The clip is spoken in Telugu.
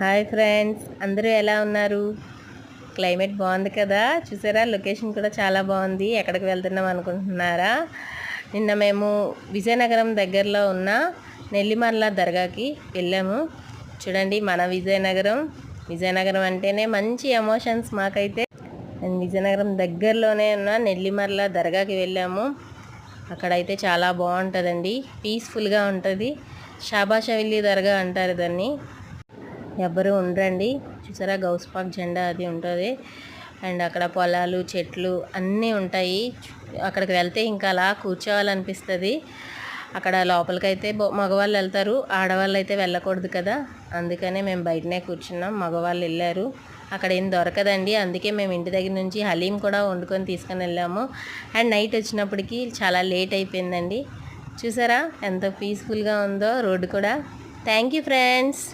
హాయ్ ఫ్రెండ్స్, అందరూ ఎలా ఉన్నారు? క్లైమేట్ బాగుంది కదా, చూసారా? లొకేషన్ కూడా చాలా బాగుంది. ఎక్కడికి వెళ్తున్నాం అనుకుంటున్నారా? నిన్న మేము విజయనగరం దగ్గరలో ఉన్న నెల్లిమర్ల దర్గాకి వెళ్ళాము. చూడండి, మన విజయనగరం అంటేనే మంచి ఎమోషన్స్ మాకైతే. విజయనగరం దగ్గరలోనే ఉన్న నెల్లిమర్ల దర్గాకి వెళ్ళాము. అక్కడైతే చాలా బాగుంటుందండి, పీస్ఫుల్గా ఉంటుంది. షాబాషవిల్లి దర్గా అంటారు దాన్ని. ఎవ్వరు ఉండరండి. చూసారా, గౌస్పాక్ జెండా అది ఉంటుంది. అండ్ అక్కడ పొలాలు, చెట్లు అన్నీ ఉంటాయి. అక్కడికి వెళ్తే ఇంకా అలా కూర్చోవాలనిపిస్తుంది. అక్కడ లోపలికైతే మగవాళ్ళు వెళ్తారు, ఆడవాళ్ళు అయితే వెళ్ళకూడదు కదా, అందుకనే మేము బయటనే కూర్చున్నాం. మగవాళ్ళు వెళ్ళారు. అక్కడ ఏం దొరకదండి, అందుకే మేము ఇంటి దగ్గర నుంచి హలీం కూడా వండుకొని తీసుకొని వెళ్ళాము. అండ్ నైట్ వచ్చినప్పటికీ చాలా లేట్ అయిపోయిందండి. చూసారా ఎంత పీస్ఫుల్గా ఉందో రోడ్డు కూడా. Thank you friends.